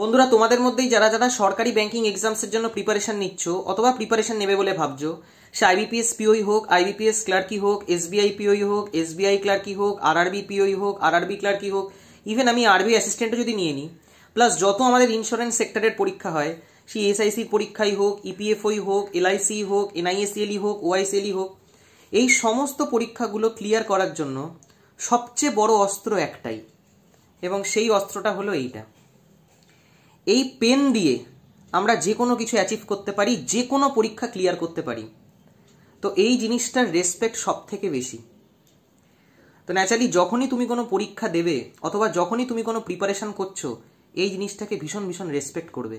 বন্ধুরা, তোমাদের মধ্যেই যারা যারা সরকারি ব্যাংকিং এক্সামসের জন্য প্রিপারেশন নিচ্ছ অথবা প্রিপারেশন নেবে বলে ভাবছো, সে আইবিপিএস পিওই হোক, আইবিপিএস ক্লার্কি হোক, এসবিআই পিওই হোক, এসবিআই ক্লার্কি হোক, আরআরবি পিওই হোক, আরআরবি ক্লার্কি হোক, ইভেন আমি আরবি অ্যাসিস্ট্যান্টও যদি নিয়ে নিই, প্লাস যত আমাদের ইন্স্যুরেন্স সেক্টরের পরীক্ষা হয়, সেই এসআইসির পরীক্ষাই হোক, ইপিএফওই হোক, এলআইসি হোক, এনআইএসএলই হোক, ওআইসিএলই হোক, এই সমস্ত পরীক্ষাগুলো ক্লিয়ার করার জন্য সবচেয়ে বড় অস্ত্র একটাই, এবং সেই অস্ত্রটা হলো এইটা। এই পেন দিয়ে আমরা যে কোনো কিছু অ্যাচিভ করতে পারি, যে কোনো পরীক্ষা ক্লিয়ার করতে পারি। তো এই জিনিসটার রেসপেক্ট সব থেকে বেশি। তো ন্যাচারালি যখনই তুমি কোনো পরীক্ষা দেবে অথবা যখনই তুমি কোনো প্রিপারেশন করছো, এই জিনিসটাকে ভীষণ ভীষণ রেসপেক্ট করবে।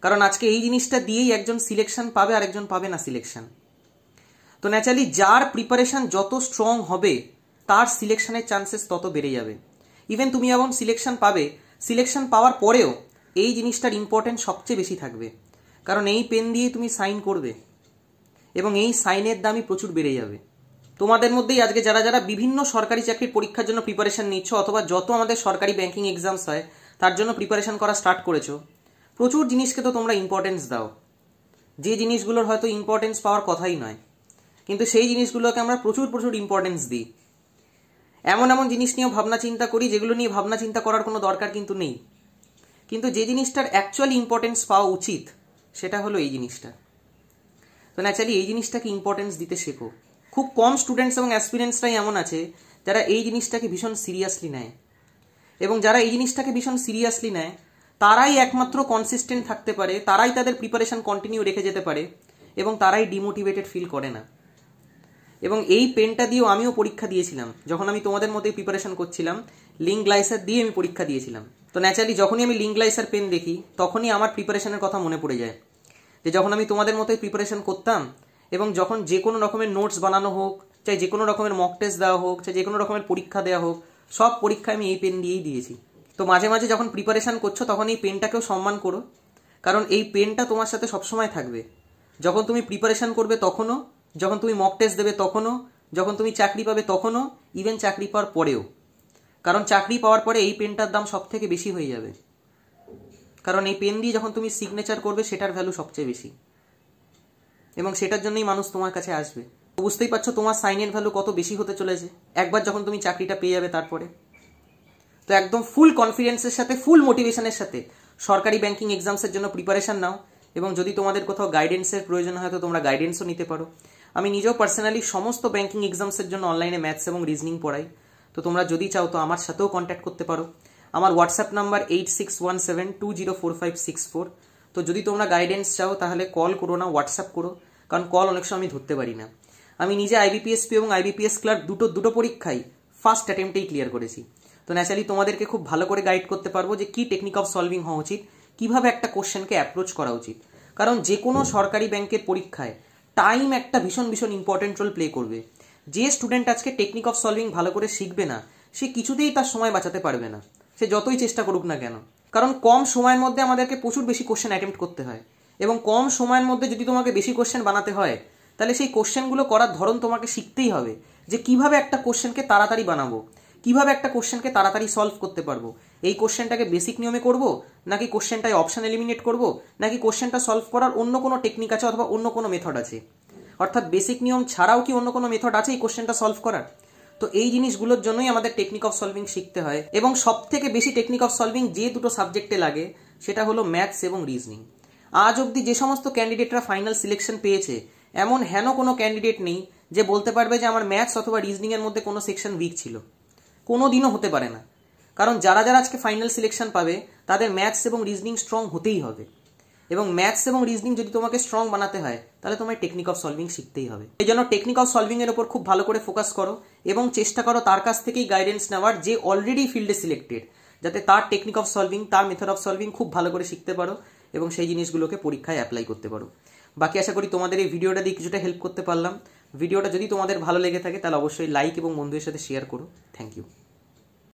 কারণ আজকে এই জিনিসটা দিয়েই একজন সিলেকশন পাবে আর একজন পাবে না সিলেকশন। তো ন্যাচারালি যার প্রিপারেশন যত স্ট্রং হবে তার সিলেকশনের চান্সেস তত বেড়ে যাবে। ইভেন তুমি এখন সিলেকশন পাবে, সিলেকশন পাওয়ার পরেও এই জিনিসটার ইম্পর্টেন্স সবচেয়ে বেশি থাকবে। কারণ এই পেন দিয়ে তুমি সাইন করবে এবং এই সাইনের দামই প্রচুর বেড়ে যাবে। তোমাদের মধ্যেই আজকে যারা যারা বিভিন্ন সরকারি চাকরির পরীক্ষার জন্য প্রিপারেশন নিচ্ছ অথবা যত আমাদের সরকারি ব্যাংকিং এক্সামস হয় তার জন্য প্রিপারেশন করা স্টার্ট করেছো, প্রচুর জিনিসকে তো তোমরা ইম্পর্টেন্স দাও, যে জিনিসগুলোর হয়তো ইম্পর্টেন্স পাওয়ার কথাই নয়, কিন্তু সেই জিনিসগুলোকে আমরা প্রচুর প্রচুর ইম্পর্টেন্স দিই। এমন এমন জিনিস নিয়েও ভাবনা চিন্তা করি যেগুলো নিয়ে ভাবনা চিন্তা করার কোনো দরকার কিন্তু নেই, কিন্তু যে জিনিসটার অ্যাকচুয়ালি ইম্পর্টেন্স পাওয়া উচিত সেটা হলো এই জিনিসটা। তো ন্যাচারালি এই জিনিসটাকে ইম্পর্টেন্স দিতে শেখো। খুব কম স্টুডেন্টস এবং অ্যাসপিরেন্টসরাই এমন আছে যারা এই জিনিসটাকে ভীষণ সিরিয়াসলি নেয়, এবং যারা এই জিনিসটাকে ভীষণ সিরিয়াসলি নেয় তারাই একমাত্র কনসিস্টেন্ট থাকতে পারে, তারাই তাদের প্রিপারেশন কন্টিনিউ রেখে যেতে পারে, এবং তারাই ডিমোটিভেটেড ফিল করে না। এবং এই পেনটা দিয়েও আমিও পরীক্ষা দিয়েছিলাম। যখন আমি তোমাদের মধ্যে প্রিপারেশন করছিলাম, লিঙ্ক গ্লাইসার দিয়ে আমি পরীক্ষা দিয়েছিলাম। তো ন্যাচারালি যখনই আমি লিঙ্ক গ্লাইসার পেন দেখি তখনই আমার প্রিপারেশনের কথা মনে পড়ে যায়, যে যখন আমি তোমাদের মতোই প্রিপারেশন করতাম এবং যখন যে কোনো রকমের নোটস বানানো হোক, চাই যে কোনো রকমের মক টেস্ট দেওয়া হোক, চাই যে কোনো রকমের পরীক্ষা দেওয়া হোক, সব পরীক্ষা আমি এই পেন দিয়েই দিয়েছি। তো মাঝে মাঝে যখন প্রিপারেশন করছো তখন এই পেনটাকেও সম্মান করো, কারণ এই পেনটা তোমার সাথে সবসময় থাকবে। যখন তুমি প্রিপারেশন করবে তখনও, যখন তুমি মক টেস্ট দেবে তখনও, যখন তুমি চাকরি পাবে তখনও, ইভেন চাকরি পাওয়ার পরেও। কারণ চাকরি পাওয়ার পরে এই পেনটার দাম সব থেকে বেশি হয়ে যাবে, কারণ এই পেন দিয়ে যখন তুমি সিগনেচার করবে সেটার ভ্যালু সবচেয়ে বেশি, এবং সেটার জন্যই মানুষ তোমার কাছে আসবে। বুঝতেই পারছো তোমার সাইনের ভ্যালু কত বেশি হতে চলেছে একবার যখন তুমি চাকরিটা পেয়ে যাবে তারপরে। তো একদম ফুল কনফিডেন্সের সাথে, ফুল মোটিভেশনের সাথে সরকারি ব্যাংকিং এক্সামসের জন্য প্রিপারেশন নাও, এবং যদি তোমাদের কোথাও গাইডেন্সের প্রয়োজন হয় তো তোমরা গাইডেন্সও নিতে পারো। আমি নিজেও পার্সোনালি সমস্ত ব্যাংকিং এক্সামসের জন্য অনলাইনে ম্যাথস এবং রিজনিং পড়াই। তো তোমরা যদি চাও তো আমার সাথেও কন্ট্যাক্ট করতে পারো। আমার হোয়াটসঅ্যাপ নাম্বার 8617204564। তো যদি তোমরা গাইডেন্স চাও তাহলে কল করো না, হোয়াটসঅ্যাপ করো, কারণ কল অনেক সময় আমি ধরতে পারি না। আমি নিজে আইবিপিএসপি এবং আইবিপিএস ক্লার্ক দুটো পরীক্ষাই ফার্স্ট অ্যাটেম্পটেই ক্লিয়ার করেছি। তো ন্যাচারালি তোমাদেরকে খুব ভালো করে গাইড করতে পারবো যে কি টেকনিক অফ সলভিং হওয়া উচিত, কিভাবে একটা কোশ্চেনকে অ্যাপ্রোচ করা উচিত। কারণ যে কোনো সরকারি ব্যাংকের পরীক্ষায় টাইম একটা ভীষণ ভীষণ ইম্পর্টেন্ট রোল প্লে করবে। যে স্টুডেন্ট আজকে টেকনিক অফ সলভিং ভালো করে শিখবে না, সে কিছুতেই তার সময় বাঁচাতে পারবে না, সে যতই চেষ্টা করুক না কেন। কারণ কম সময়ের মধ্যে আমাদেরকে প্রচুর বেশি কোশ্চেন অ্যাটেম্প্ট করতে হয়, এবং কম সময়ের মধ্যে যদি তোমাকে বেশি কোশ্চেন বানাতে হয় তাহলে সেই কোশ্চেনগুলো করার ধরন তোমাকে শিখতেই হবে, যে কিভাবে একটা কোশ্চেনকে তাড়াতাড়ি বানাবো, কিভাবে একটা কোশ্চেনকে তাড়াতাড়ি সলভ করতে পারবো। এই কোশ্চেনটাকে বেসিক নিয়মে করব, নাকি কোশ্চেনটায় অপশন এলিমিনেট করব, নাকি কোশ্চেনটা সলভ করার অন্য কোনো টেকনিক আছে অথবা অন্য কোনো মেথড আছে। অর্থাৎ বেসিক নিয়ম ছাড়াও কি অন্য কোনো মেথড আছে এই কোশ্চেনটা সলভ করার। তো এই জিনিসগুলোর জন্যই আমাদের টেকনিক অফ সলভিং শিখতে হয়, এবং সব থেকে বেশি টেকনিক অফ সলভিং যে দুটো সাবজেক্টে লাগে সেটা হলো ম্যাথস এবং রিজনিং। আজ অবধি যে সমস্ত ক্যান্ডিডেটরা ফাইনাল সিলেকশন পেয়েছে, এমন হেন কোনো ক্যান্ডিডেট নেই যে বলতে পারবে যে আমার ম্যাথস অথবা রিজনিং এর মধ্যে কোনো সেকশন উইক ছিল। কোনো দিনও হতে পারে না, কারণ যারা যারা আজকে ফাইনাল সিলেকশন পাবে তাদের ম্যাথস এবং রিজনিং স্ট্রং হতেই হবে, এবং ম্যাথস এবং রিজনিং যদি তোমাকে স্ট্রং বানাতে হয় তাহলে তোমায় টেকনিক অফ সলভিং শিখতেই হবে। এই জন্য টেকনিক অফ সলভিং এর উপর খুব ভালো করে ফোকাস করো, এবং চেষ্টা করো তার কাছ থেকেই গাইডেন্স নেওয়ার যে অলরেডি ফিল্ডে সিলেক্টেড, যাতে তার টেকনিক অফ সলভিং, তার মেথড অফ সলভিং খুব ভালো করে শিখতে পারো এবং সেই জিনিসগুলোকে পরীক্ষায় অ্যাপ্লাই করতে পারো। বাকি আশা করি তোমাদের এই ভিডিওটা দিয়ে কিছুটা হেল্প করতে পারলাম। ভিডিওটা যদি তোমাদের ভালো লেগে থাকে তাহলে অবশ্যই লাইক এবং বন্ধুদের সাথে শেয়ার করো। Thank you.